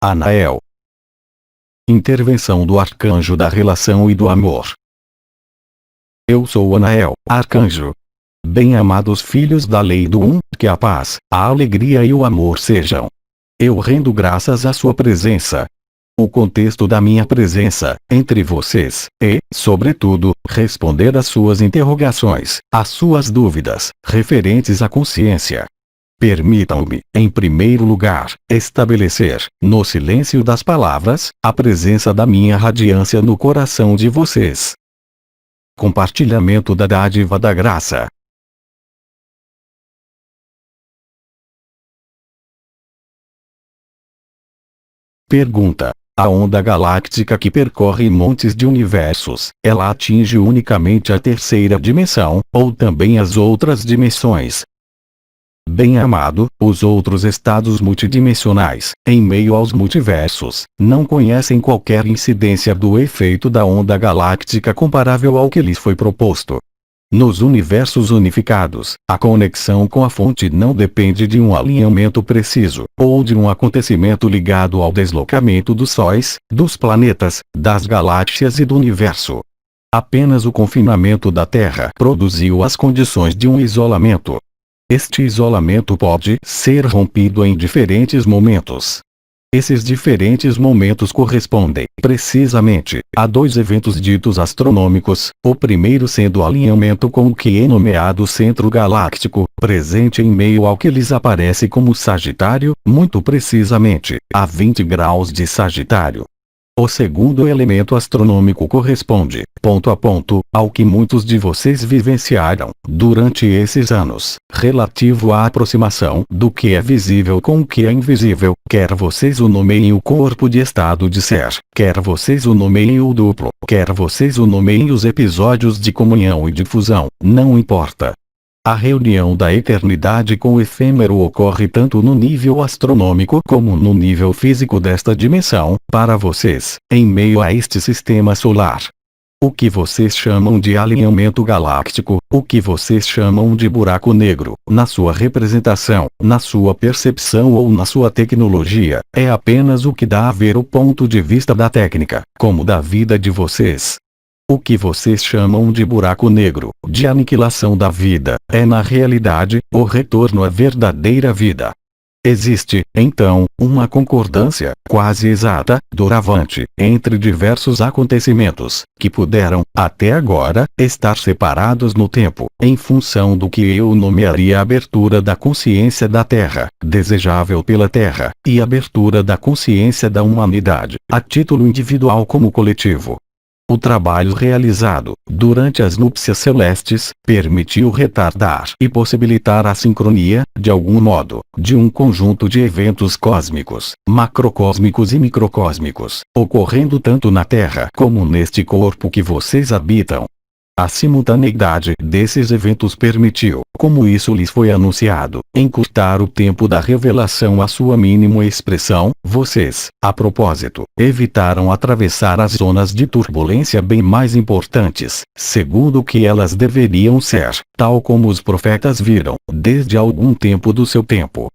Anael. Intervenção do Arcanjo da Relação e do Amor. Eu sou Anael, Arcanjo. Bem-amados filhos da Lei do Um, que a paz, a alegria e o amor sejam. Eu rendo graças à sua presença. O contexto da minha presença, entre vocês, é, sobretudo, responder às suas interrogações, às suas dúvidas, referentes à consciência. Permitam-me, em primeiro lugar, estabelecer, no silêncio das palavras, a presença da minha radiância no coração de vocês. Compartilhamento da dádiva da graça. Pergunta: a onda galáctica que percorre montes de universos, ela atinge unicamente a terceira dimensão, ou também as outras dimensões? Bem-amado, os outros estados multidimensionais, em meio aos multiversos, não conhecem qualquer incidência do efeito da onda galáctica comparável ao que lhes foi proposto. Nos universos unificados, a conexão com a fonte não depende de um alinhamento preciso, ou de um acontecimento ligado ao deslocamento dos sóis, dos planetas, das galáxias e do universo. Apenas o confinamento da Terra produziu as condições de um isolamento. Este isolamento pode ser rompido em diferentes momentos. Esses diferentes momentos correspondem, precisamente, a dois eventos ditos astronômicos, o primeiro sendo o alinhamento com o que é nomeado Centro Galáctico, presente em meio ao que lhes aparece como Sagitário, muito precisamente, a 20 graus de Sagitário. O segundo elemento astronômico corresponde, ponto a ponto, ao que muitos de vocês vivenciaram, durante esses anos, relativo à aproximação do que é visível com o que é invisível, quer vocês o nomeiem o corpo de estado de ser, quer vocês o nomeiem o duplo, quer vocês o nomeiem os episódios de comunhão e de fusão, não importa. A reunião da eternidade com o efêmero ocorre tanto no nível astronômico como no nível físico desta dimensão, para vocês, em meio a este sistema solar. O que vocês chamam de alinhamento galáctico, o que vocês chamam de buraco negro, na sua representação, na sua percepção ou na sua tecnologia, é apenas o que dá a ver o ponto de vista da técnica, como da vida de vocês. O que vocês chamam de buraco negro, de aniquilação da vida, é na realidade, o retorno à verdadeira vida. Existe, então, uma concordância, quase exata, doravante, entre diversos acontecimentos, que puderam, até agora, estar separados no tempo, em função do que eu nomearia abertura da consciência da Terra, desejável pela Terra, e abertura da consciência da humanidade, a título individual como coletivo. O trabalho realizado, durante as núpcias celestes, permitiu retardar e possibilitar a sincronia, de algum modo, de um conjunto de eventos cósmicos, macrocósmicos e microcósmicos, ocorrendo tanto na Terra como neste corpo que vocês habitam. A simultaneidade desses eventos permitiu, como isso lhes foi anunciado, encurtar o tempo da revelação à sua mínima expressão. Vocês, a propósito, evitaram atravessar as zonas de turbulência bem mais importantes, segundo o que elas deveriam ser, tal como os profetas viram, desde algum tempo do seu tempo.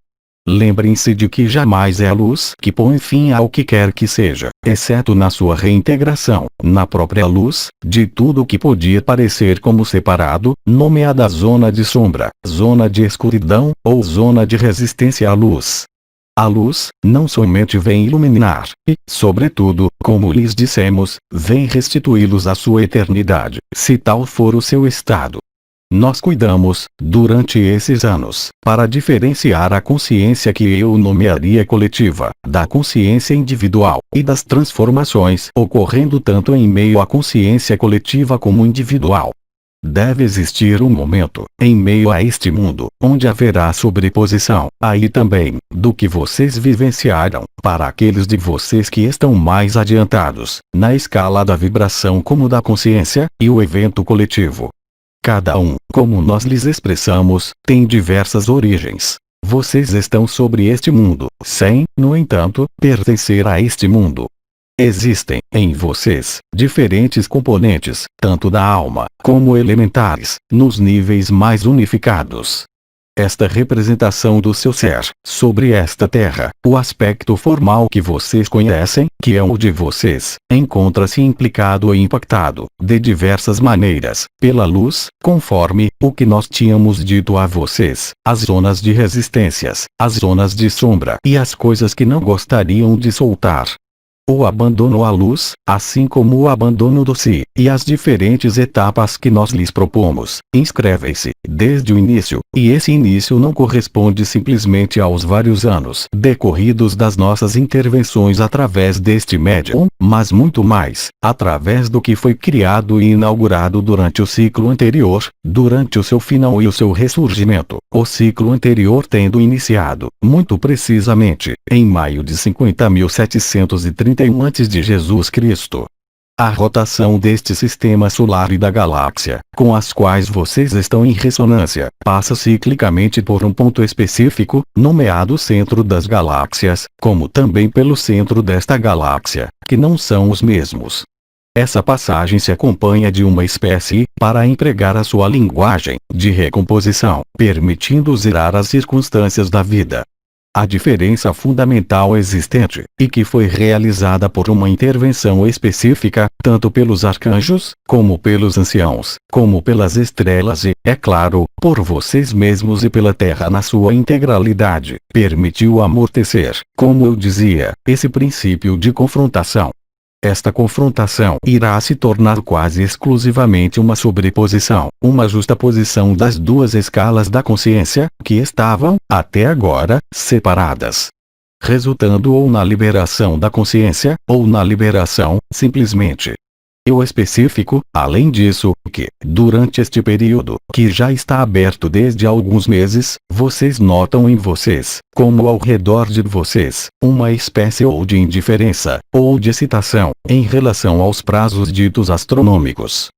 Lembrem-se de que jamais é a luz que põe fim ao que quer que seja, exceto na sua reintegração, na própria luz, de tudo o que podia parecer como separado, nomeada zona de sombra, zona de escuridão, ou zona de resistência à luz. A luz, não somente vem iluminar, e, sobretudo, como lhes dissemos, vem restituí-los à sua eternidade, se tal for o seu estado. Nós cuidamos, durante esses anos, para diferenciar a consciência que eu nomearia coletiva, da consciência individual, e das transformações ocorrendo tanto em meio à consciência coletiva como individual. Deve existir um momento, em meio a este mundo, onde haverá sobreposição, aí também, do que vocês vivenciaram, para aqueles de vocês que estão mais adiantados, na escala da vibração como da consciência, e o evento coletivo. Cada um, como nós lhes expressamos, tem diversas origens. Vocês estão sobre este mundo, sem, no entanto, pertencer a este mundo. Existem, em vocês, diferentes componentes, tanto da alma, como elementares, nos níveis mais unificados. esta representação do seu ser, sobre esta terra, o aspecto formal que vocês conhecem, que é o de vocês, encontra-se implicado e impactado, de diversas maneiras, pela luz, conforme o que nós tínhamos dito a vocês, as zonas de resistências, as zonas de sombra e as coisas que não gostariam de soltar. O abandono à luz, assim como o abandono do si, e as diferentes etapas que nós lhes propomos, inscrevem-se, desde o início, e esse início não corresponde simplesmente aos vários anos decorridos das nossas intervenções através deste médium, mas muito mais, através do que foi criado e inaugurado durante o ciclo anterior, durante o seu final e o seu ressurgimento, o ciclo anterior tendo iniciado, muito precisamente, em maio de 50.731 a.C. A rotação deste sistema solar e da galáxia, com as quais vocês estão em ressonância, passa ciclicamente por um ponto específico, nomeado centro das galáxias, como também pelo centro desta galáxia, que não são os mesmos. Essa passagem se acompanha de uma espécie, para empregar a sua linguagem, de recomposição, permitindo zerar as circunstâncias da vida. A diferença fundamental existente, e que foi realizada por uma intervenção específica, tanto pelos arcanjos, como pelos anciãos, como pelas estrelas e, é claro, por vocês mesmos e pela Terra na sua integralidade, permitiu amortecer, como eu dizia, esse princípio de confrontação. Esta confrontação irá se tornar quase exclusivamente uma sobreposição, uma justaposição das duas escalas da consciência, que estavam, até agora, separadas. Resultando ou na liberação da consciência, ou na liberação, simplesmente. Eu especifico, além disso, que, durante este período, que já está aberto desde alguns meses, vocês notam em vocês, como ao redor de vocês, uma espécie ou de indiferença, ou de excitação, em relação aos prazos ditos astronômicos.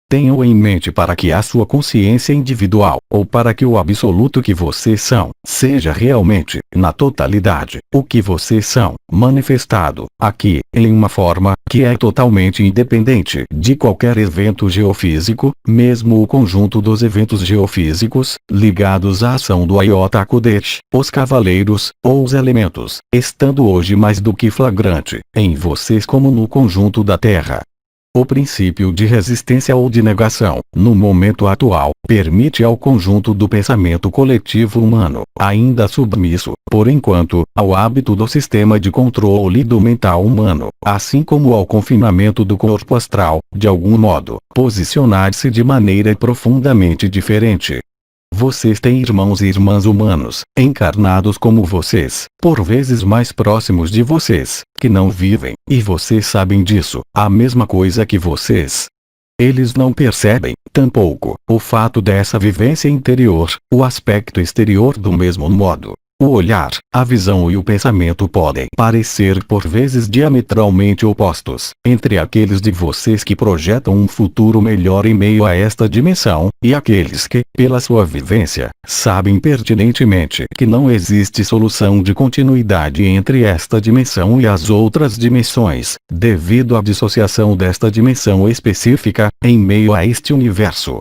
Tenham em mente para que a sua consciência individual, ou para que o absoluto que vocês são, seja realmente, na totalidade, o que vocês são, manifestado, aqui, em uma forma, que é totalmente independente de qualquer evento geofísico, mesmo o conjunto dos eventos geofísicos, ligados à ação do Iota Kodesh, os cavaleiros, ou os elementos, estando hoje mais do que flagrante, em vocês como no conjunto da Terra. O princípio de resistência ou de negação, no momento atual, permite ao conjunto do pensamento coletivo humano, ainda submisso, por enquanto, ao hábito do sistema de controle do mental humano, assim como ao confinamento do corpo astral, de algum modo, posicionar-se de maneira profundamente diferente. Vocês têm irmãos e irmãs humanos, encarnados como vocês, por vezes mais próximos de vocês, que não vivem, e vocês sabem disso, a mesma coisa que vocês. Eles não percebem, tampouco, o fato dessa vivência interior, o aspecto exterior do mesmo modo. O olhar, a visão e o pensamento podem parecer por vezes diametralmente opostos, entre aqueles de vocês que projetam um futuro melhor em meio a esta dimensão, e aqueles que, pela sua vivência, sabem pertinentemente que não existe solução de continuidade entre esta dimensão e as outras dimensões, devido à dissociação desta dimensão específica, em meio a este universo.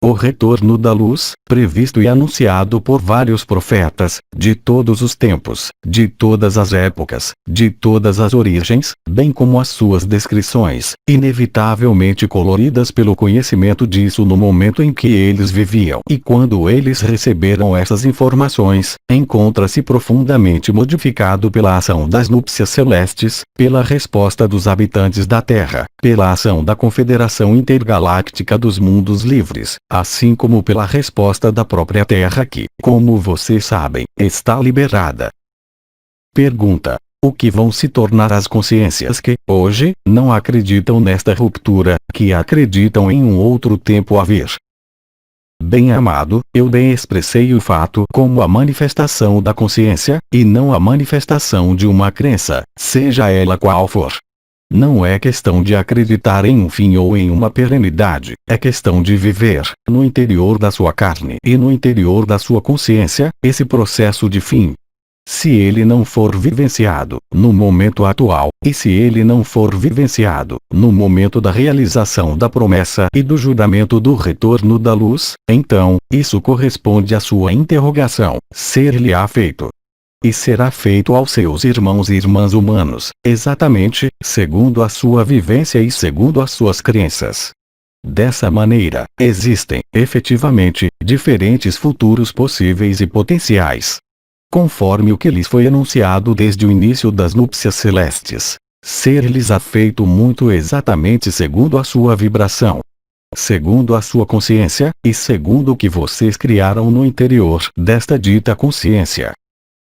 O retorno da luz, previsto e anunciado por vários profetas, de todos os tempos, de todas as épocas, de todas as origens, bem como as suas descrições, inevitavelmente coloridas pelo conhecimento disso no momento em que eles viviam e quando eles receberam essas informações, encontra-se profundamente modificado pela ação das núpcias celestes, pela resposta dos habitantes da Terra, pela ação da Confederação Intergaláctica dos Mundos Livres, assim como pela resposta da própria Terra que, como vocês sabem, está liberada. Pergunta: o que vão se tornar as consciências que, hoje, não acreditam nesta ruptura, que acreditam em um outro tempo a vir? Bem-amado, eu bem expressei o fato como a manifestação da consciência, e não a manifestação de uma crença, seja ela qual for. Não é questão de acreditar em um fim ou em uma perenidade, é questão de viver, no interior da sua carne e no interior da sua consciência, esse processo de fim. Se ele não for vivenciado no momento atual, e se ele não for vivenciado no momento da realização da promessa e do juramento do retorno da luz, então, isso corresponde à sua interrogação, ser-lhe-á feito. E será feito aos seus irmãos e irmãs humanos, exatamente, segundo a sua vivência e segundo as suas crenças. Dessa maneira, existem, efetivamente, diferentes futuros possíveis e potenciais. Conforme o que lhes foi anunciado desde o início das núpcias celestes, ser-lhes-á feito muito exatamente segundo a sua vibração, segundo a sua consciência, e segundo o que vocês criaram no interior desta dita consciência,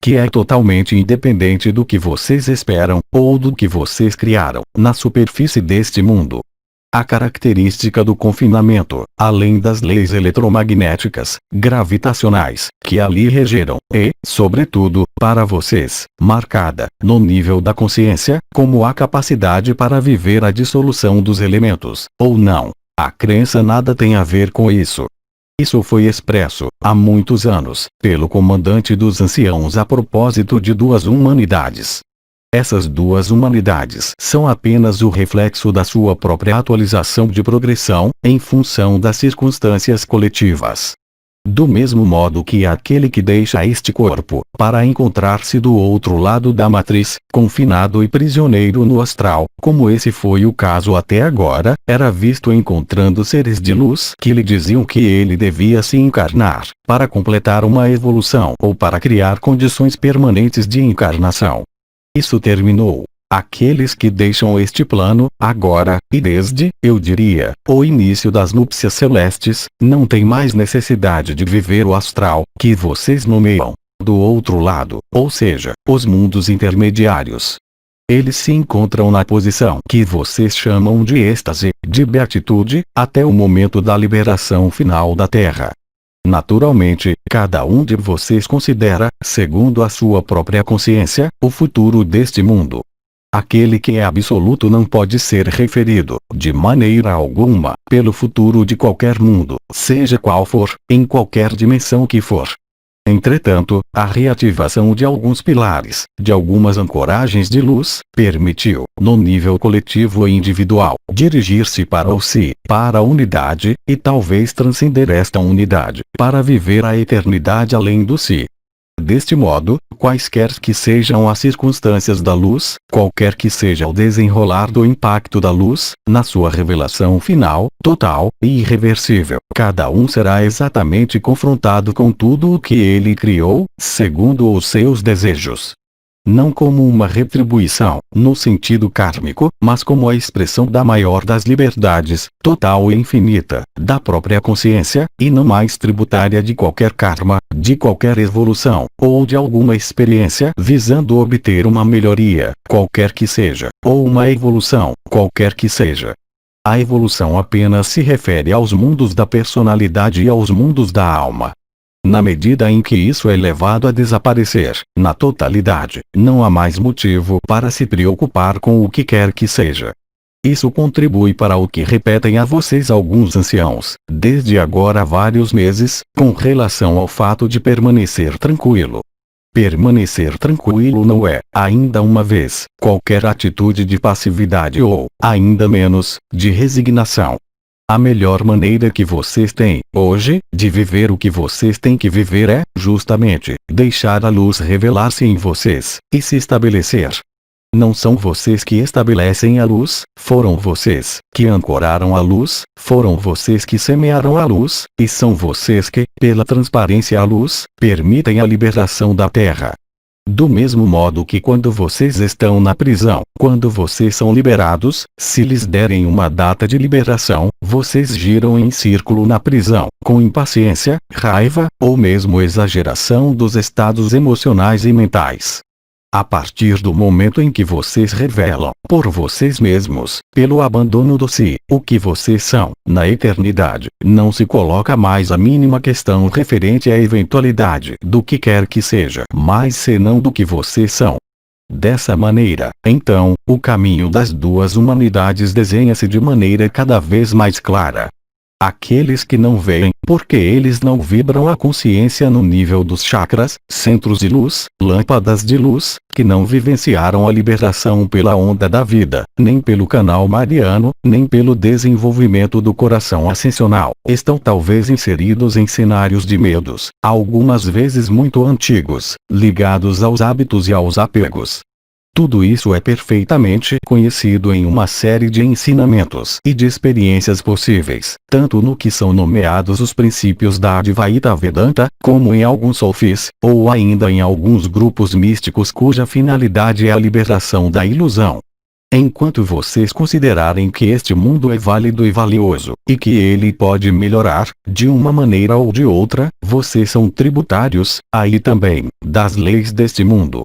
que é totalmente independente do que vocês esperam, ou do que vocês criaram, na superfície deste mundo. A característica do confinamento, além das leis eletromagnéticas, gravitacionais, que ali regeram, é, sobretudo, para vocês, marcada, no nível da consciência, como a capacidade para viver a dissolução dos elementos, ou não. A crença nada tem a ver com isso. Isso foi expresso, há muitos anos, pelo comandante dos anciãos a propósito de duas humanidades. Essas duas humanidades são apenas o reflexo da sua própria atualização de progressão, em função das circunstâncias coletivas. Do mesmo modo que aquele que deixa este corpo, para encontrar-se do outro lado da matriz, confinado e prisioneiro no astral, como esse foi o caso até agora, era visto encontrando seres de luz que lhe diziam que ele devia se encarnar, para completar uma evolução ou para criar condições permanentes de encarnação. Isso terminou. Aqueles que deixam este plano, agora, e desde, eu diria, o início das núpcias celestes, não têm mais necessidade de viver o astral, que vocês nomeiam, do outro lado, ou seja, os mundos intermediários. Eles se encontram na posição que vocês chamam de êxtase, de beatitude, até o momento da liberação final da Terra. Naturalmente, cada um de vocês considera, segundo a sua própria consciência, o futuro deste mundo. Aquele que é absoluto não pode ser referido, de maneira alguma, pelo futuro de qualquer mundo, seja qual for, em qualquer dimensão que for. Entretanto, a reativação de alguns pilares, de algumas ancoragens de luz, permitiu, no nível coletivo e individual, dirigir-se para o si, para a unidade, e talvez transcender esta unidade, para viver a eternidade além do si. Deste modo, quaisquer que sejam as circunstâncias da luz, qualquer que seja o desenrolar do impacto da luz, na sua revelação final, total e irreversível, cada um será exatamente confrontado com tudo o que ele criou, segundo os seus desejos. Não como uma retribuição, no sentido kármico, mas como a expressão da maior das liberdades, total e infinita, da própria consciência, e não mais tributária de qualquer karma, de qualquer evolução, ou de alguma experiência visando obter uma melhoria, qualquer que seja, ou uma evolução, qualquer que seja. A evolução apenas se refere aos mundos da personalidade e aos mundos da alma. Na medida em que isso é levado a desaparecer, na totalidade, não há mais motivo para se preocupar com o que quer que seja. Isso contribui para o que repetem a vocês alguns anciãos, desde agora há vários meses, com relação ao fato de permanecer tranquilo. Permanecer tranquilo não é, ainda uma vez, qualquer atitude de passividade ou, ainda menos, de resignação. A melhor maneira que vocês têm, hoje, de viver o que vocês têm que viver é, justamente, deixar a luz revelar-se em vocês, e se estabelecer. Não são vocês que estabelecem a luz, foram vocês que ancoraram a luz, foram vocês que semearam a luz, e são vocês que, pela transparência à luz, permitem a liberação da Terra. Do mesmo modo que quando vocês estão na prisão, quando vocês são liberados, se lhes derem uma data de liberação, vocês giram em círculo na prisão, com impaciência, raiva, ou mesmo exageração dos estados emocionais e mentais. A partir do momento em que vocês revelam, por vocês mesmos, pelo abandono do si, o que vocês são, na eternidade, não se coloca mais a mínima questão referente à eventualidade do que quer que seja, mais senão do que vocês são. Dessa maneira, então, o caminho das duas humanidades desenha-se de maneira cada vez mais clara. Aqueles que não veem, porque eles não vibram a consciência no nível dos chakras, centros de luz, lâmpadas de luz, que não vivenciaram a liberação pela onda da vida, nem pelo canal mariano, nem pelo desenvolvimento do coração ascensional, estão talvez inseridos em cenários de medos, algumas vezes muito antigos, ligados aos hábitos e aos apegos. Tudo isso é perfeitamente conhecido em uma série de ensinamentos e de experiências possíveis, tanto no que são nomeados os princípios da Advaita Vedanta, como em alguns sufis, ou ainda em alguns grupos místicos cuja finalidade é a liberação da ilusão. Enquanto vocês considerarem que este mundo é válido e valioso, e que ele pode melhorar, de uma maneira ou de outra, vocês são tributários, aí também, das leis deste mundo.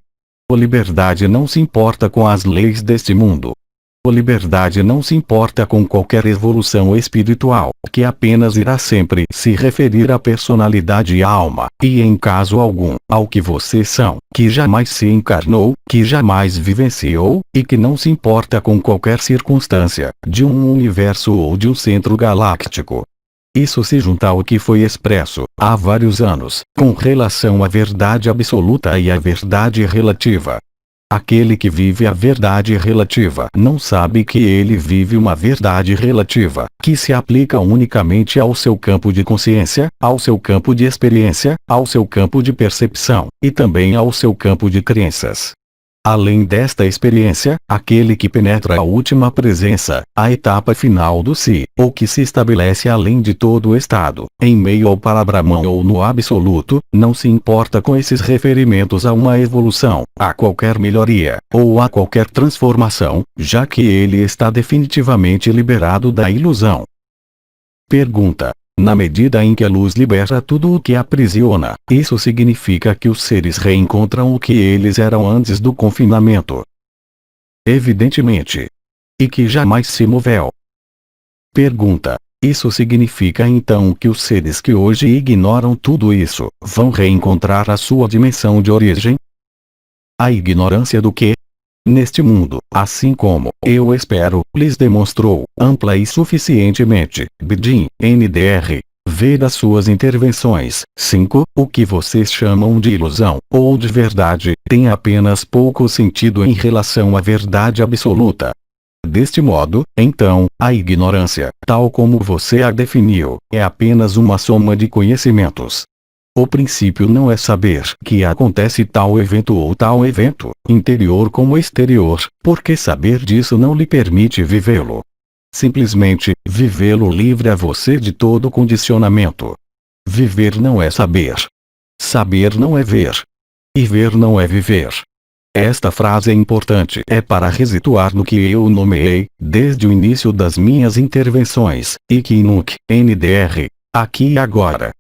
A liberdade não se importa com as leis deste mundo. A liberdade não se importa com qualquer evolução espiritual, que apenas irá sempre se referir à personalidade e à alma, e em caso algum, ao que vocês são, que jamais se encarnou, que jamais vivenciou, e que não se importa com qualquer circunstância, de um universo ou de um centro galáctico. Isso se junta ao que foi expresso, há vários anos, com relação à verdade absoluta e à verdade relativa. Aquele que vive a verdade relativa não sabe que ele vive uma verdade relativa, que se aplica unicamente ao seu campo de consciência, ao seu campo de experiência, ao seu campo de percepção, e também ao seu campo de crenças. Além desta experiência, aquele que penetra a última presença, a etapa final do si, ou que se estabelece além de todo o estado, em meio ao Parabrahman ou no absoluto, não se importa com esses referimentos a uma evolução, a qualquer melhoria, ou a qualquer transformação, já que ele está definitivamente liberado da ilusão. Pergunta: na medida em que a luz libera tudo o que aprisiona, isso significa que os seres reencontram o que eles eram antes do confinamento? Evidentemente. E que jamais se moveu. Pergunta: isso significa então que os seres que hoje ignoram tudo isso, vão reencontrar a sua dimensão de origem? A ignorância do que? Neste mundo, assim como, eu espero, lhes demonstrou, ampla e suficientemente, Bidin, NDR. V das suas intervenções. 5. O que vocês chamam de ilusão, ou de verdade, tem apenas pouco sentido em relação à verdade absoluta. Deste modo, então, a ignorância, tal como você a definiu, é apenas uma soma de conhecimentos. O princípio não é saber que acontece tal evento ou tal evento, interior como exterior, porque saber disso não lhe permite vivê-lo. Simplesmente, vivê-lo livra você de todo condicionamento. Viver não é saber. Saber não é ver. E ver não é viver. Esta frase é importante. É para resituar no que eu nomeei, desde o início das minhas intervenções, Ikinuk, NDR, aqui e agora.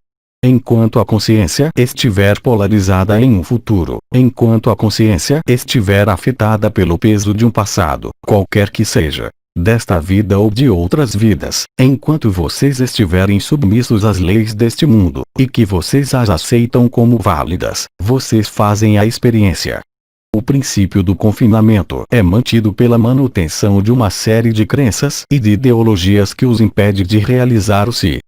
Enquanto a consciência estiver polarizada em um futuro, enquanto a consciência estiver afetada pelo peso de um passado, qualquer que seja, desta vida ou de outras vidas, enquanto vocês estiverem submissos às leis deste mundo, e que vocês as aceitam como válidas, vocês fazem a experiência. O princípio do confinamento é mantido pela manutenção de uma série de crenças e de ideologias que os impede de realizar o si.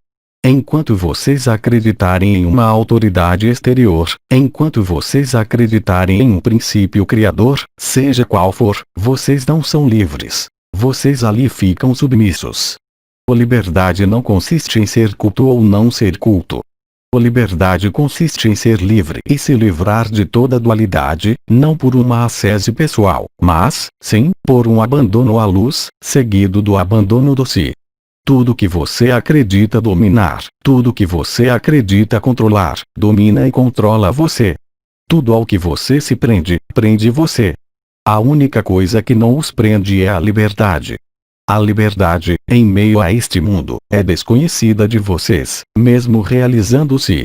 Enquanto vocês acreditarem em uma autoridade exterior, enquanto vocês acreditarem em um princípio criador, seja qual for, vocês não são livres. Vocês ali ficam submissos. A liberdade não consiste em ser culto ou não ser culto. A liberdade consiste em ser livre e se livrar de toda dualidade, não por uma ascese pessoal, mas, sim, por um abandono à luz, seguido do abandono do si. Tudo que você acredita dominar, tudo que você acredita controlar, domina e controla você. Tudo ao que você se prende, prende você. A única coisa que não os prende é a liberdade. A liberdade, em meio a este mundo, é desconhecida de vocês, mesmo realizando-se.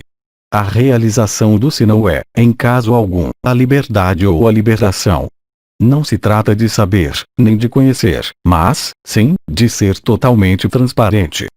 A realização do si não é, em caso algum, a liberdade ou a liberação. Não se trata de saber, nem de conhecer, mas, sim, de ser totalmente transparente.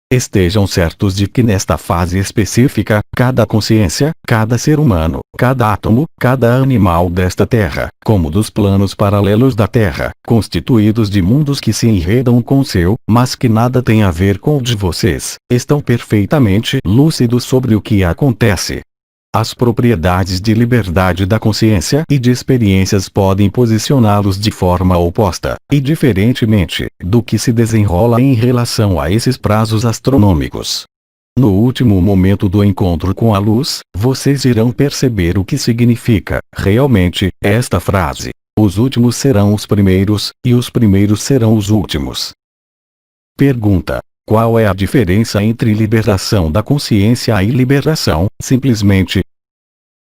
Estejam certos de que nesta fase específica, cada consciência, cada ser humano, cada átomo, cada animal desta Terra, como dos planos paralelos da Terra, constituídos de mundos que se enredam com o seu, mas que nada tem a ver com o de vocês, estão perfeitamente lúcidos sobre o que acontece. As propriedades de liberdade da consciência e de experiências podem posicioná-los de forma oposta, e diferentemente, do que se desenrola em relação a esses prazos astronômicos. No último momento do encontro com a luz, vocês irão perceber o que significa, realmente, esta frase. Os últimos serão os primeiros, e os primeiros serão os últimos. Pergunta: qual é a diferença entre liberação da consciência e liberação, simplesmente?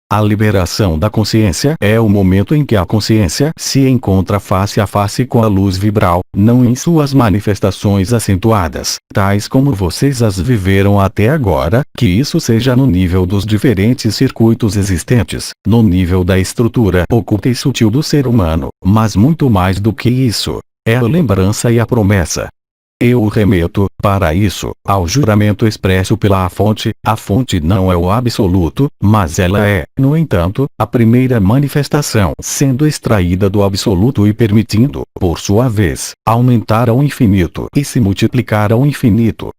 A liberação da consciência é o momento em que a consciência se encontra face a face com a luz vibral, não em suas manifestações acentuadas, tais como vocês as viveram até agora, que isso seja no nível dos diferentes circuitos existentes, no nível da estrutura oculta e sutil do ser humano, mas muito mais do que isso. É a lembrança e a promessa. Eu o remeto, para isso, ao juramento expresso pela fonte. A fonte não é o absoluto, mas ela é, no entanto, a primeira manifestação sendo extraída do absoluto e permitindo, por sua vez, aumentar ao infinito e se multiplicar ao infinito.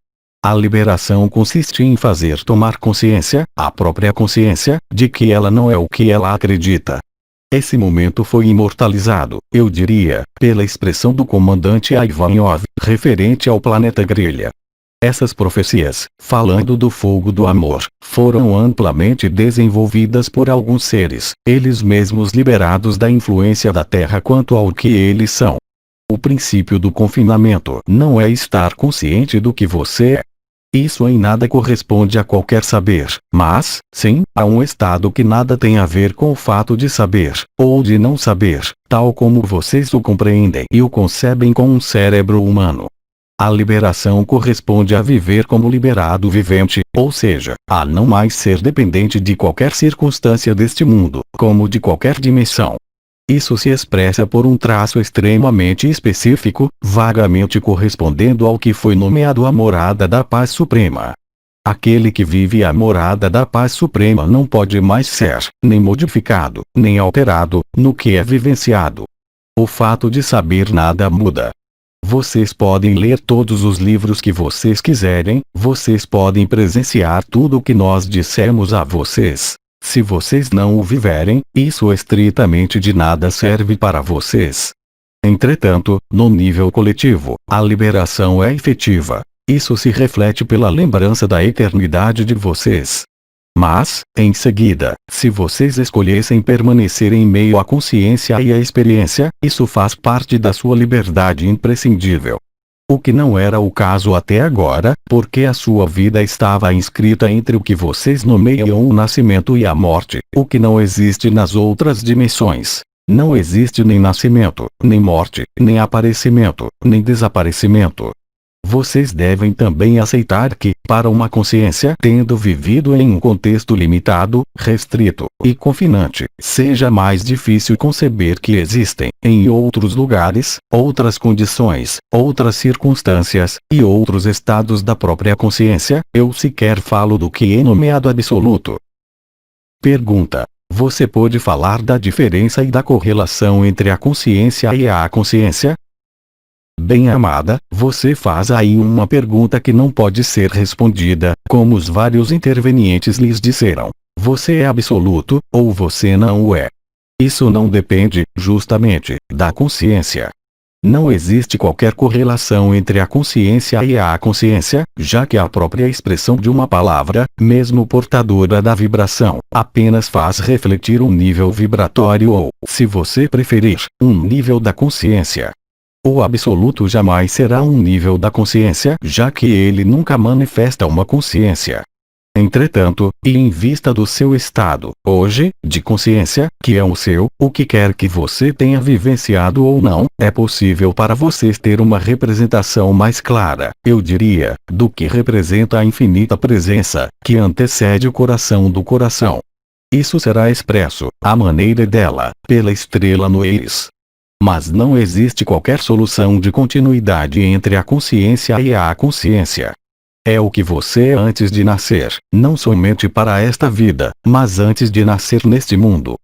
A liberação consiste em fazer tomar consciência, a própria consciência, de que ela não é o que ela acredita. Esse momento foi imortalizado, eu diria, pela expressão do comandante Ivanov, referente ao planeta Grelha. Essas profecias, falando do fogo do amor, foram amplamente desenvolvidas por alguns seres, eles mesmos liberados da influência da Terra quanto ao que eles são. O princípio do confinamento não é estar consciente do que você é. Isso em nada corresponde a qualquer saber, mas, sim, a um estado que nada tem a ver com o fato de saber, ou de não saber, tal como vocês o compreendem e o concebem com um cérebro humano. A liberação corresponde a viver como liberado vivente, ou seja, a não mais ser dependente de qualquer circunstância deste mundo, como de qualquer dimensão. Isso se expressa por um traço extremamente específico, vagamente correspondendo ao que foi nomeado a morada da paz suprema. Aquele que vive a morada da paz suprema não pode mais ser, nem modificado, nem alterado, no que é vivenciado. O fato de saber nada muda. Vocês podem ler todos os livros que vocês quiserem, vocês podem presenciar tudo o que nós dissemos a vocês. Se vocês não o viverem, isso estritamente de nada serve para vocês. Entretanto, no nível coletivo, a liberação é efetiva. Isso se reflete pela lembrança da eternidade de vocês. Mas, em seguida, se vocês escolhessem permanecer em meio à consciência e à experiência, isso faz parte da sua liberdade imprescindível. O que não era o caso até agora, porque a sua vida estava inscrita entre o que vocês nomeiam o nascimento e a morte, o que não existe nas outras dimensões. Não existe nem nascimento, nem morte, nem aparecimento, nem desaparecimento. Vocês devem também aceitar que, para uma consciência tendo vivido em um contexto limitado, restrito e confinante, seja mais difícil conceber que existem, em outros lugares, outras condições, outras circunstâncias, e outros estados da própria consciência. Eu sequer falo do que é nomeado absoluto. Pergunta: você pode falar da diferença e da correlação entre a consciência e a consciência? Bem amada, você faz aí uma pergunta que não pode ser respondida, como os vários intervenientes lhes disseram. Você é absoluto, ou você não o é. Isso não depende, justamente, da consciência. Não existe qualquer correlação entre a consciência e a consciência, já que a própria expressão de uma palavra, mesmo portadora da vibração, apenas faz refletir um nível vibratório ou, se você preferir, um nível da consciência. O absoluto jamais será um nível da consciência, já que ele nunca manifesta uma consciência. Entretanto, e em vista do seu estado, hoje, de consciência, que é o seu, o que quer que você tenha vivenciado ou não, é possível para vocês ter uma representação mais clara, eu diria, do que representa a infinita presença, que antecede o coração do coração. Isso será expresso, à maneira dela, pela estrela no íris. Mas não existe qualquer solução de continuidade entre a consciência e a consciência. É o que você é antes de nascer, não somente para esta vida, mas antes de nascer neste mundo.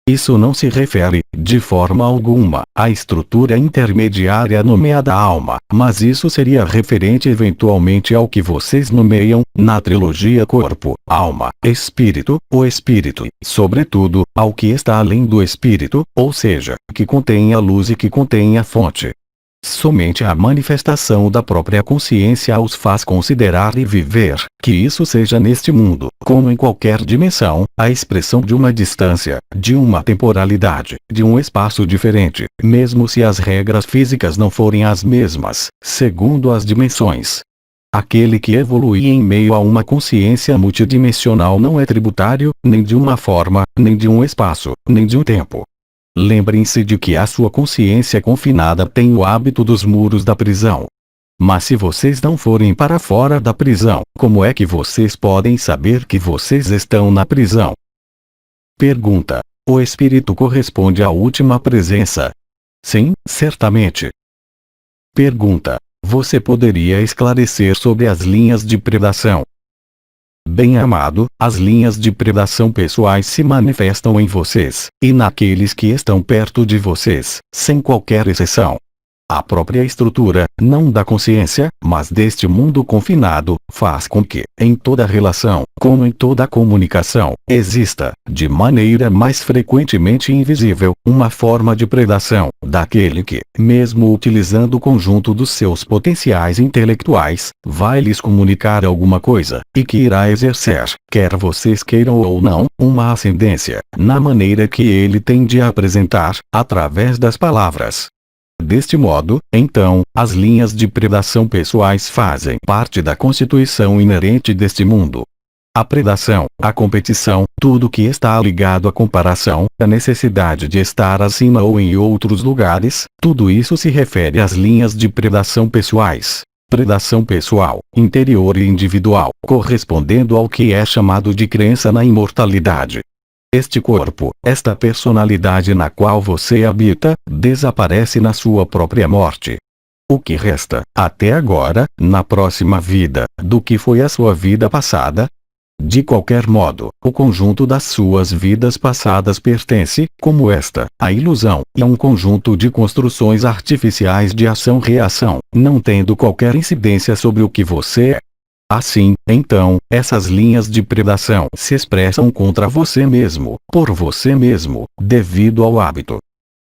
Isso não se refere, de forma alguma, à estrutura intermediária nomeada alma, mas isso seria referente eventualmente ao que vocês nomeiam, na trilogia corpo, alma, espírito, o espírito e, sobretudo, ao que está além do espírito, ou seja, que contém a luz e que contém a fonte. Somente a manifestação da própria consciência os faz considerar e viver, que isso seja neste mundo, como em qualquer dimensão, a expressão de uma distância, de uma temporalidade, de um espaço diferente, mesmo se as regras físicas não forem as mesmas, segundo as dimensões. Aquele que evolui em meio a uma consciência multidimensional não é tributário, nem de uma forma, nem de um espaço, nem de um tempo. Lembrem-se de que a sua consciência confinada tem o hábito dos muros da prisão. Mas se vocês não forem para fora da prisão, como é que vocês podem saber que vocês estão na prisão? Pergunta: o espírito corresponde à última presença? Sim, certamente. Pergunta: você poderia esclarecer sobre as linhas de predação? Bem-amado, as linhas de predação pessoais se manifestam em vocês, e naqueles que estão perto de vocês, sem qualquer exceção. A própria estrutura, não da consciência, mas deste mundo confinado, faz com que, em toda relação, como em toda comunicação, exista, de maneira mais frequentemente invisível, uma forma de predação, daquele que, mesmo utilizando o conjunto dos seus potenciais intelectuais, vai lhes comunicar alguma coisa, e que irá exercer, quer vocês queiram ou não, uma ascendência, na maneira que ele tem de apresentar, através das palavras. Deste modo, então, as linhas de predação pessoais fazem parte da constituição inerente deste mundo. A predação, a competição, tudo que está ligado à comparação, a necessidade de estar acima ou em outros lugares, tudo isso se refere às linhas de predação pessoais. Predação pessoal, interior e individual, correspondendo ao que é chamado de crença na imortalidade. Este corpo, esta personalidade na qual você habita, desaparece na sua própria morte. O que resta, até agora, na próxima vida, do que foi a sua vida passada? De qualquer modo, o conjunto das suas vidas passadas pertence, como esta, à ilusão, e a um conjunto de construções artificiais de ação-reação, não tendo qualquer incidência sobre o que você é. Assim, então, essas linhas de predação se expressam contra você mesmo, por você mesmo, devido ao hábito.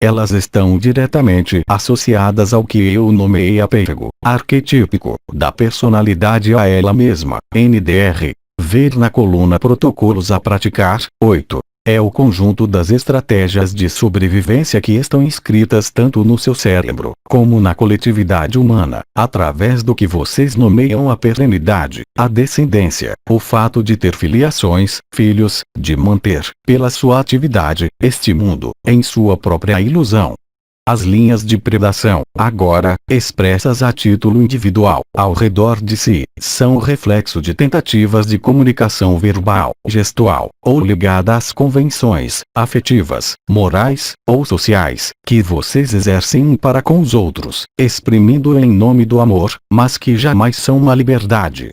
Elas estão diretamente associadas ao que eu nomeei apego arquetípico da personalidade a ela mesma, NDR. Ver na coluna Protocolos a praticar, 8. É o conjunto das estratégias de sobrevivência que estão inscritas tanto no seu cérebro, como na coletividade humana, através do que vocês nomeiam a perenidade, a descendência, o fato de ter filiações, filhos, de manter, pela sua atividade, este mundo, em sua própria ilusão. As linhas de predação, agora, expressas a título individual, ao redor de si, são o reflexo de tentativas de comunicação verbal, gestual, ou ligada às convenções, afetivas, morais, ou sociais, que vocês exercem para com os outros, exprimindo em nome do amor, mas que jamais são uma liberdade.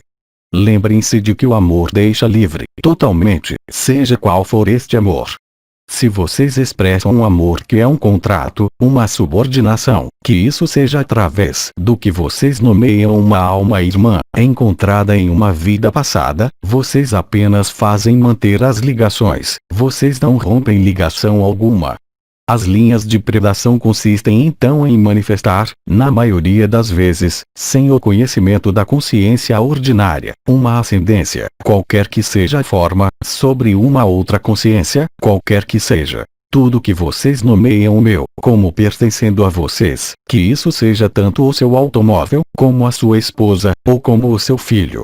Lembrem-se de que o amor deixa livre, totalmente, seja qual for este amor. Se vocês expressam um amor que é um contrato, uma subordinação, que isso seja através do que vocês nomeiam uma alma irmã, encontrada em uma vida passada, vocês apenas fazem manter as ligações, vocês não rompem ligação alguma. As linhas de predação consistem então em manifestar, na maioria das vezes, sem o conhecimento da consciência ordinária, uma ascendência, qualquer que seja a forma, sobre uma outra consciência, qualquer que seja. Tudo que vocês nomeiam o meu, como pertencendo a vocês, que isso seja tanto o seu automóvel, como a sua esposa, ou como o seu filho.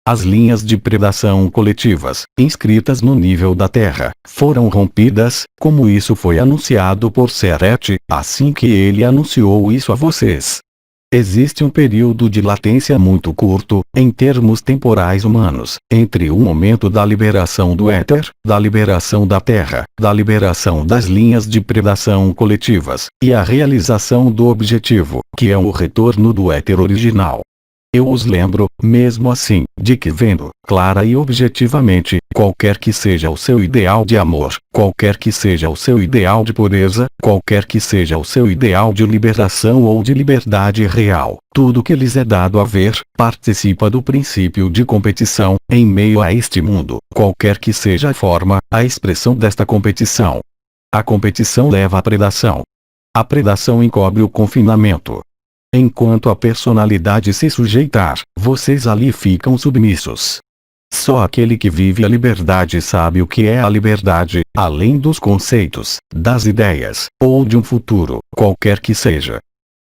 As linhas de predação coletivas, inscritas no nível da Terra, foram rompidas, como isso foi anunciado por Seret, assim que ele anunciou isso a vocês. Existe um período de latência muito curto, em termos temporais humanos, entre o momento da liberação do éter, da liberação da Terra, da liberação das linhas de predação coletivas, e a realização do objetivo, que é o retorno do éter original. Eu os lembro, mesmo assim, de que vendo, clara e objetivamente, qualquer que seja o seu ideal de amor, qualquer que seja o seu ideal de pureza, qualquer que seja o seu ideal de liberação ou de liberdade real, tudo que lhes é dado a ver, participa do princípio de competição, em meio a este mundo, qualquer que seja a forma, a expressão desta competição. A competição leva à predação. A predação encobre o confinamento. Enquanto a personalidade se sujeitar, vocês ali ficam submissos. Só aquele que vive a liberdade sabe o que é a liberdade, além dos conceitos, das ideias, ou de um futuro, qualquer que seja.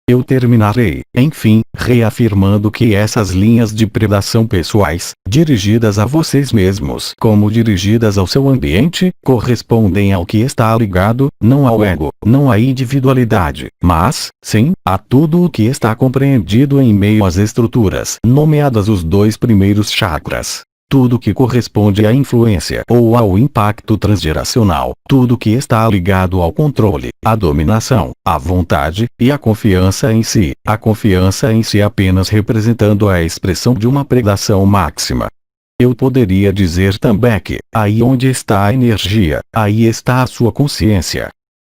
Eu terminarei, enfim, reafirmando que essas linhas de predação pessoais, dirigidas a vocês mesmos como dirigidas ao seu ambiente, correspondem ao que está ligado, não ao ego, não à individualidade, mas, sim, a tudo o que está compreendido em meio às estruturas nomeadas os 2 primeiros chakras. Tudo que corresponde à influência ou ao impacto transgeracional, tudo que está ligado ao controle, à dominação, à vontade, e à confiança em si, a confiança em si apenas representando a expressão de uma predação máxima. Eu poderia dizer também que, aí onde está a energia, aí está a sua consciência.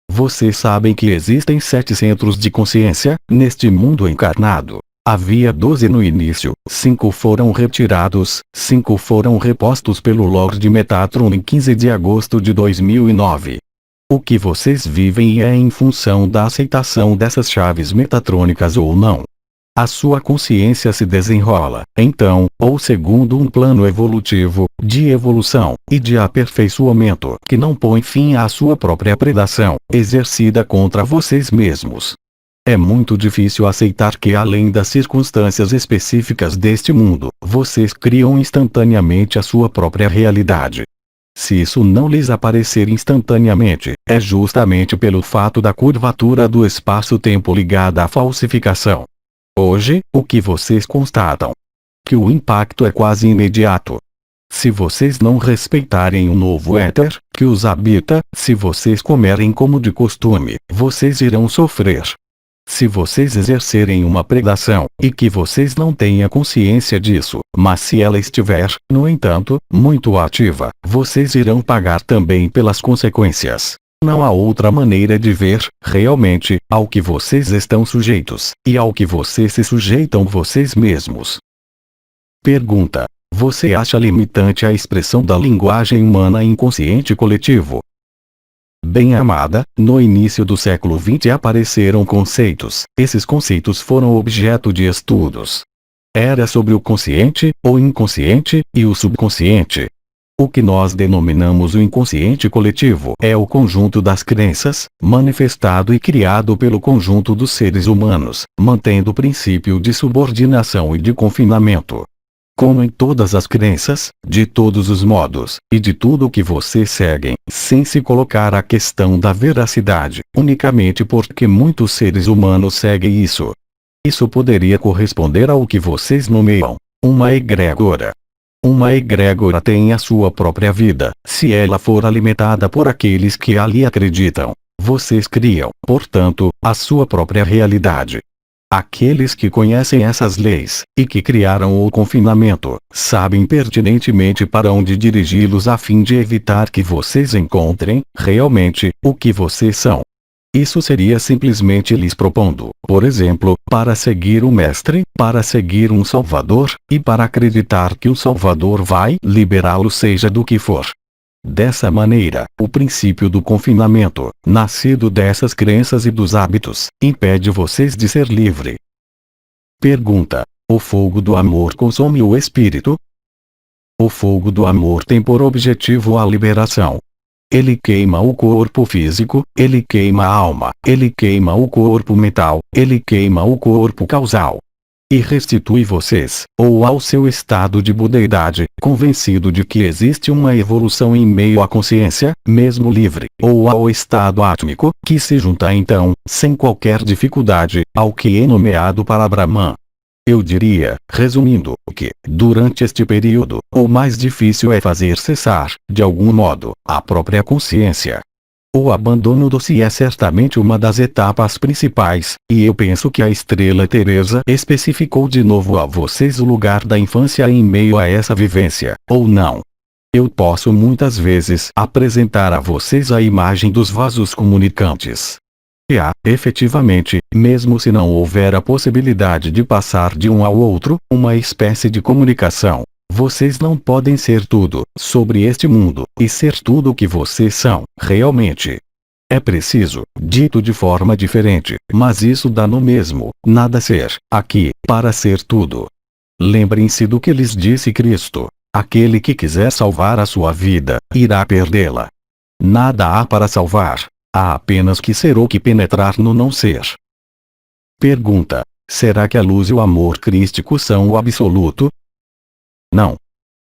Vocês sabem que existem 7 centros de consciência, neste mundo encarnado. Havia 12 no início, 5 foram retirados, 5 foram repostos pelo Lord Metatron em 15 de agosto de 2009. O que vocês vivem é em função da aceitação dessas chaves metatrônicas ou não. A sua consciência se desenrola, então, ou segundo um plano evolutivo, de evolução, e de aperfeiçoamento, que não põe fim à sua própria predação, exercida contra vocês mesmos. É muito difícil aceitar que além das circunstâncias específicas deste mundo, vocês criam instantaneamente a sua própria realidade. Se isso não lhes aparecer instantaneamente, é justamente pelo fato da curvatura do espaço-tempo ligada à falsificação. Hoje, o que vocês constatam? Que o impacto é quase imediato. Se vocês não respeitarem o novo éter, que os habita, se vocês comerem como de costume, vocês irão sofrer. Se vocês exercerem uma predação, e que vocês não tenham consciência disso, mas se ela estiver, no entanto, muito ativa, vocês irão pagar também pelas consequências. Não há outra maneira de ver, realmente, ao que vocês estão sujeitos, e ao que vocês se sujeitam vocês mesmos. Pergunta: você acha limitante a expressão da linguagem humana inconsciente coletivo? Bem-amada, no início do século XX apareceram conceitos. Esses conceitos foram objeto de estudos. Era sobre o consciente, o inconsciente, e o subconsciente. O que nós denominamos o inconsciente coletivo é o conjunto das crenças, manifestado e criado pelo conjunto dos seres humanos, mantendo o princípio de subordinação e de confinamento. Como em todas as crenças, de todos os modos, e de tudo o que vocês seguem, sem se colocar a questão da veracidade, unicamente porque muitos seres humanos seguem isso. Isso poderia corresponder ao que vocês nomeiam uma egrégora. Uma egrégora tem a sua própria vida, se ela for alimentada por aqueles que ali acreditam. Vocês criam, portanto, a sua própria realidade. Aqueles que conhecem essas leis, e que criaram o confinamento, sabem pertinentemente para onde dirigi-los a fim de evitar que vocês encontrem, realmente, o que vocês são. Isso seria simplesmente lhes propondo, por exemplo, para seguir o Mestre, para seguir um Salvador, e para acreditar que o Salvador vai liberá-lo seja do que for. Dessa maneira, o princípio do confinamento, nascido dessas crenças e dos hábitos, impede vocês de ser livre. Pergunta: o fogo do amor consome o espírito? O fogo do amor tem por objetivo a liberação. Ele queima o corpo físico, ele queima a alma, ele queima o corpo mental, ele queima o corpo causal. E restitui vocês, ou ao seu estado de budeidade, convencido de que existe uma evolução em meio à consciência, mesmo livre, ou ao estado átmico, que se junta então, sem qualquer dificuldade, ao que é nomeado para Brahman. Eu diria, resumindo, que, durante este período, o mais difícil é fazer cessar, de algum modo, a própria consciência. O abandono do si é certamente uma das etapas principais, e eu penso que a estrela Teresa especificou de novo a vocês o lugar da infância em meio a essa vivência, ou não. Eu posso muitas vezes apresentar a vocês a imagem dos vasos comunicantes. E há, efetivamente, mesmo se não houver a possibilidade de passar de um ao outro, uma espécie de comunicação. Vocês não podem ser tudo sobre este mundo, e ser tudo o que vocês são, realmente. É preciso, dito de forma diferente, mas isso dá no mesmo, nada ser, aqui, para ser tudo. Lembrem-se do que lhes disse Cristo: aquele que quiser salvar a sua vida, irá perdê-la. Nada há para salvar, há apenas que ser ou que penetrar no não ser. Pergunta: será que a luz e o amor crístico são o absoluto? Não.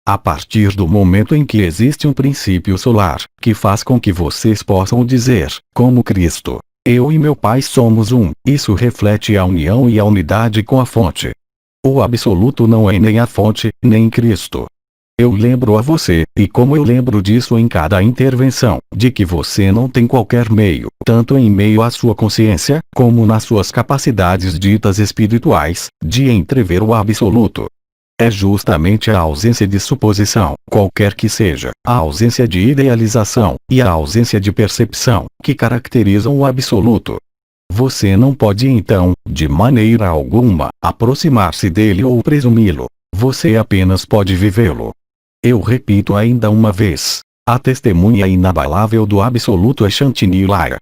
A partir do momento em que existe um princípio solar, que faz com que vocês possam dizer, como Cristo, eu e meu Pai somos um, isso reflete a união e a unidade com a fonte. O absoluto não é nem a fonte, nem Cristo. Eu lembro a você, e como eu lembro disso em cada intervenção, de que você não tem qualquer meio, tanto em meio à sua consciência, como nas suas capacidades ditas espirituais, de entrever o absoluto. É justamente a ausência de suposição, qualquer que seja, a ausência de idealização, e a ausência de percepção, que caracterizam o absoluto. Você não pode então, de maneira alguma, aproximar-se dele ou presumi-lo. Você apenas pode vivê-lo. Eu repito ainda uma vez: a testemunha inabalável do absoluto é Shantini Laya.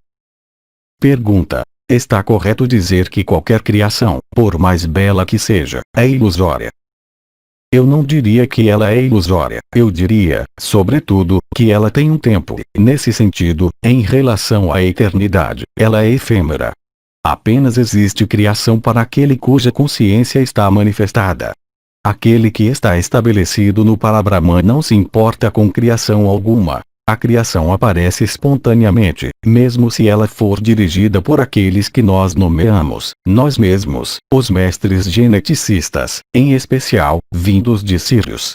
Pergunta: está correto dizer que qualquer criação, por mais bela que seja, é ilusória? Eu não diria que ela é ilusória, eu diria, sobretudo, que ela tem um tempo, e nesse sentido, em relação à eternidade, ela é efêmera. Apenas existe criação para aquele cuja consciência está manifestada. Aquele que está estabelecido no Parabrahman não se importa com criação alguma. A criação aparece espontaneamente, mesmo se ela for dirigida por aqueles que nós nomeamos, nós mesmos, os mestres geneticistas, em especial, vindos de Sirius.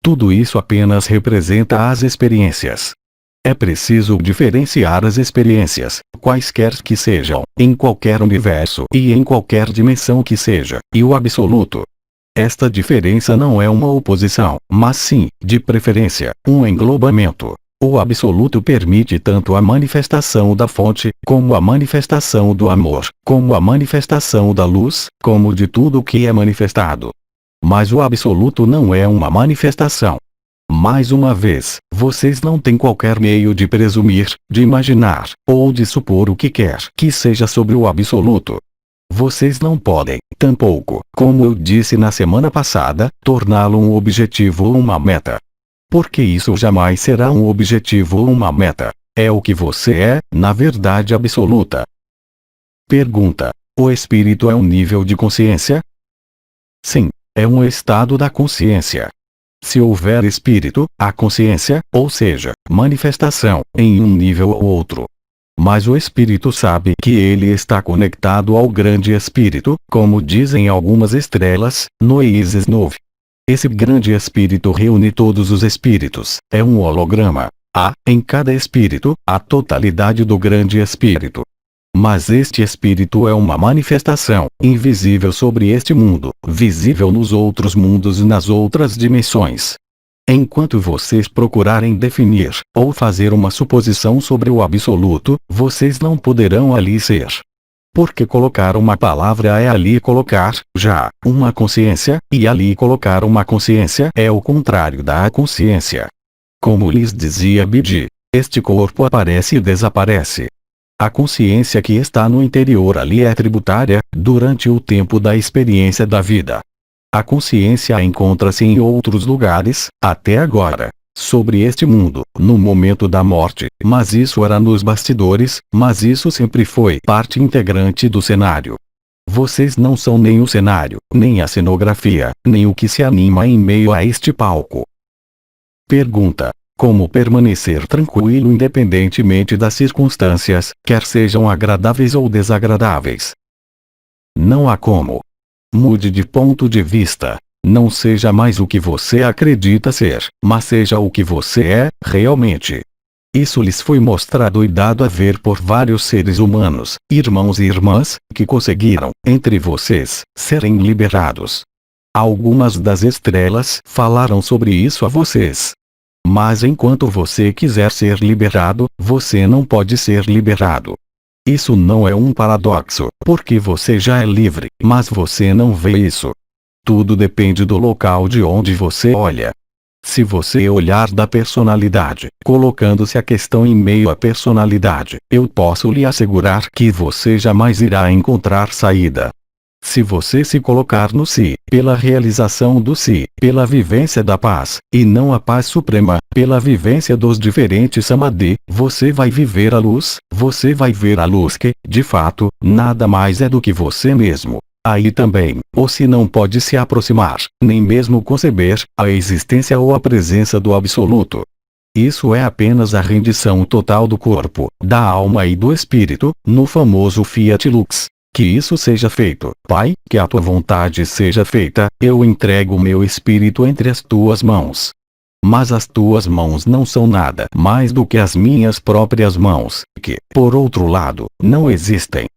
Tudo isso apenas representa as experiências. É preciso diferenciar as experiências, quaisquer que sejam, em qualquer universo e em qualquer dimensão que seja, e o absoluto. Esta diferença não é uma oposição, mas sim, de preferência, um englobamento. O absoluto permite tanto a manifestação da fonte, como a manifestação do amor, como a manifestação da luz, como de tudo o que é manifestado. Mas o absoluto não é uma manifestação. Mais uma vez, vocês não têm qualquer meio de presumir, de imaginar, ou de supor o que quer que seja sobre o absoluto. Vocês não podem, tampouco, como eu disse na semana passada, torná-lo um objetivo ou uma meta. Porque isso jamais será um objetivo ou uma meta. É o que você é, na verdade absoluta. Pergunta: o espírito é um nível de consciência? Sim, é um estado da consciência. Se houver espírito, há consciência, ou seja, manifestação, em um nível ou outro. Mas o espírito sabe que ele está conectado ao grande espírito, como dizem algumas estrelas, no Isis 9. Esse grande espírito reúne todos os espíritos, é um holograma. Há, em cada espírito, a totalidade do grande espírito. Mas este espírito é uma manifestação, invisível sobre este mundo, visível nos outros mundos e nas outras dimensões. Enquanto vocês procurarem definir, ou fazer uma suposição sobre o absoluto, vocês não poderão ali ser. Porque colocar uma palavra é ali colocar, já, uma consciência, e ali colocar uma consciência é o contrário da consciência. Como lhes dizia Bidi, este corpo aparece e desaparece. A consciência que está no interior ali é tributária, durante o tempo da experiência da vida. A consciência encontra-se em outros lugares, até agora. Sobre este mundo, no momento da morte, mas isso era nos bastidores, mas isso sempre foi parte integrante do cenário. Vocês não são nem o cenário, nem a cenografia, nem o que se anima em meio a este palco. Pergunta: como permanecer tranquilo independentemente das circunstâncias, quer sejam agradáveis ou desagradáveis? Não há como. Mude de ponto de vista. Não seja mais o que você acredita ser, mas seja o que você é, realmente. Isso lhes foi mostrado e dado a ver por vários seres humanos, irmãos e irmãs, que conseguiram, entre vocês, serem liberados. Algumas das estrelas falaram sobre isso a vocês. Mas enquanto você quiser ser liberado, você não pode ser liberado. Isso não é um paradoxo, porque você já é livre, mas você não vê isso. Tudo depende do local de onde você olha. Se você olhar da personalidade, colocando-se a questão em meio à personalidade, eu posso lhe assegurar que você jamais irá encontrar saída. Se você se colocar no si, pela realização do si, pela vivência da paz, e não a paz suprema, pela vivência dos diferentes samadhi, você vai viver a luz, você vai ver a luz que, de fato, nada mais é do que você mesmo. Aí também, o si não pode se aproximar, nem mesmo conceber, a existência ou a presença do absoluto. Isso é apenas a rendição total do corpo, da alma e do espírito, no famoso Fiat Lux. Que isso seja feito, Pai, que a tua vontade seja feita, eu entrego o meu espírito entre as tuas mãos. Mas as tuas mãos não são nada mais do que as minhas próprias mãos, que, por outro lado, não existem.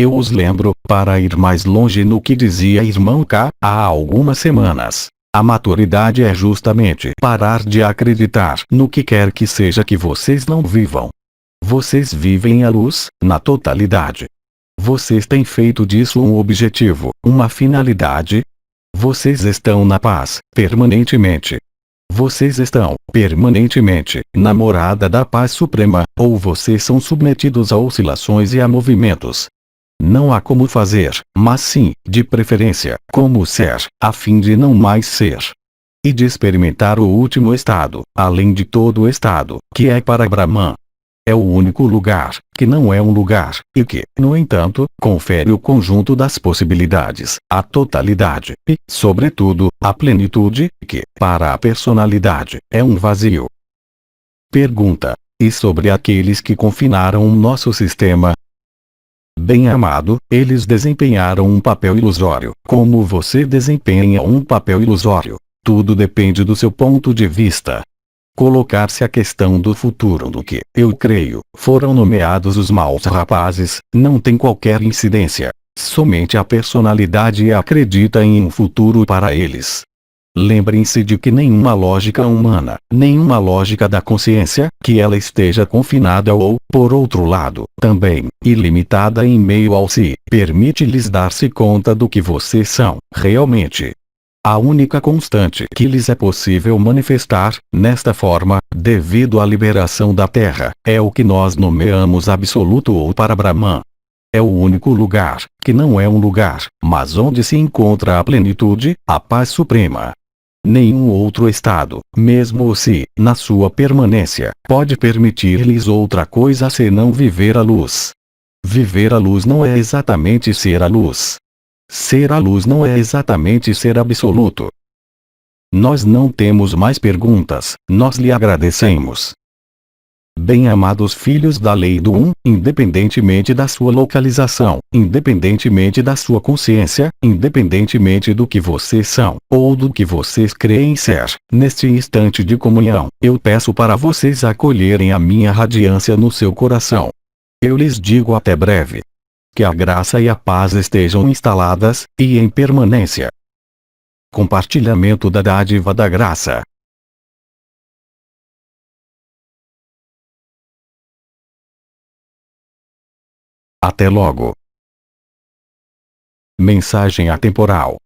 Eu os lembro, para ir mais longe no que dizia irmão K, há algumas semanas. A maturidade é justamente parar de acreditar no que quer que seja que vocês não vivam. Vocês vivem a luz, na totalidade. Vocês têm feito disso um objetivo, uma finalidade. Vocês estão na paz, permanentemente. Vocês estão, permanentemente, na morada da paz suprema, ou vocês são submetidos a oscilações e a movimentos. Não há como fazer, mas sim, de preferência, como ser, a fim de não mais ser. E de experimentar o último estado, além de todo o estado, que é para Brahman. É o único lugar, que não é um lugar, e que, no entanto, confere o conjunto das possibilidades, a totalidade, e, sobretudo, a plenitude, que, para a personalidade, é um vazio. Pergunta: e sobre aqueles que confinaram o nosso sistema? Bem-amado, eles desempenharam um papel ilusório, como você desempenha um papel ilusório. Tudo depende do seu ponto de vista. Colocar-se a questão do futuro do que, eu creio, foram nomeados os maus rapazes, não tem qualquer incidência. Somente a personalidade acredita em um futuro para eles. Lembrem-se de que nenhuma lógica humana, nenhuma lógica da consciência, que ela esteja confinada ou, por outro lado, também, ilimitada em meio ao si, permite-lhes dar-se conta do que vocês são, realmente. A única constante que lhes é possível manifestar, nesta forma, devido à liberação da Terra, é o que nós nomeamos absoluto ou para Brahman. É o único lugar, que não é um lugar, mas onde se encontra a plenitude, a paz suprema. Nenhum outro estado, mesmo o si, na sua permanência, pode permitir-lhes outra coisa senão viver a luz. Viver a luz não é exatamente ser a luz. Ser a luz não é exatamente ser absoluto. Nós não temos mais perguntas, nós lhe agradecemos. Bem-amados filhos da lei do independentemente da sua localização, independentemente da sua consciência, independentemente do que vocês são, ou do que vocês creem ser, neste instante de comunhão, eu peço para vocês acolherem a minha radiância no seu coração. Eu lhes digo até breve. Que a graça e a paz estejam instaladas, e em permanência. Compartilhamento da dádiva da graça. Até logo. Mensagem atemporal.